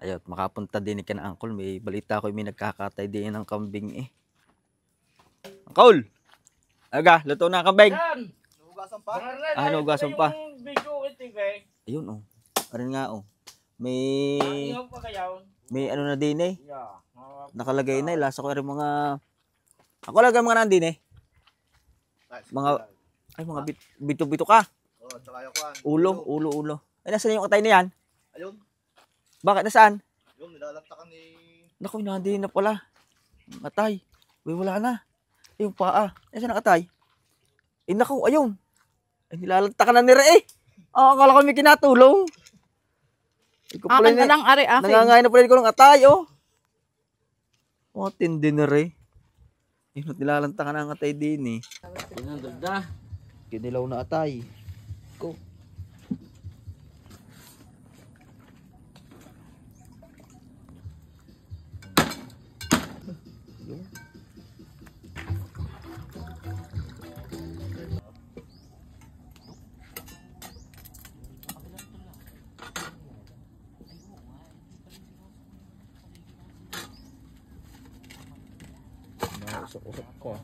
Ayun, makapunta din ka na Angkol. May balita ko may nagkakatay din ng kambing eh. Angkol! Aga, luto na ang kambing. Hugasan pa? Hugasan pa. Ayun. Ayun oh. Arin nga oh. May ano na din eh. Nakalagay na lasa ko rin mga ako lagay mga nandin eh. Mga ay mga bito-bito ka. Oh, tsaka yung kwan. Ulo. Ay nasaan yung katay na yan? Ayun. Bakit nasaan? Yung nilalantakan ni... Naku, nandin na pala. Matay. Uy, wala na. Ay, yung paa. Nasaan ang katay? Eh naku, ayun. Ay nilalantakan na ni Re eh. Akala ko may kinatulong. Akin ka lang, ari akin. Nangangain na pala ko ng atay, oh. Oh, tindi na rin. Yun, nilalantakan na ang atay din, eh. Pinandod na. Kinilaw na atay. Go. Yun. Usap-usap ko.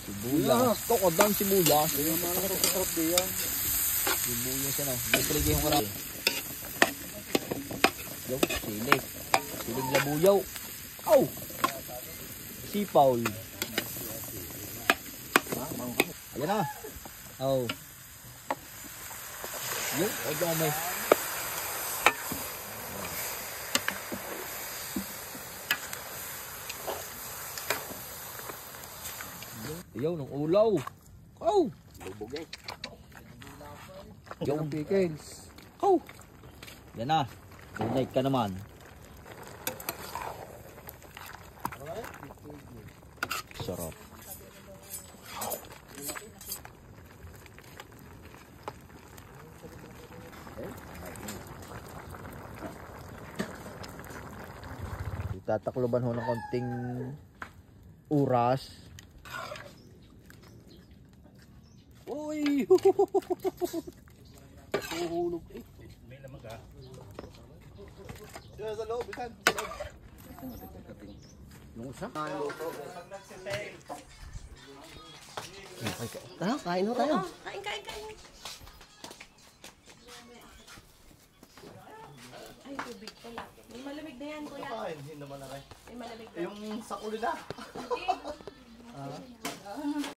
Sibuyas. Tokodang sibuyas. Sibuyas yan o. Nagpaligay yung karami. Yung silig. Silig labuyaw. Aw! Sipaw. Ayan na. Oh. Yun, o dami. Ayaw, ng ulaw. Oh. Lubog eh. Yung pickles. Oh. Yan na. Tunay ka naman. Sarap. Tatakloban ho ng konting oras. Uy! Huhulog eh. May lamag ah. Sila sa loob, ikan. Yung isa? Kain ho tayo. Kain. Ay, tubig pala. May malamig na yan, kuya. Kain, hindi naman na kayo. May malamig na. Yung sakuli na. Hindi,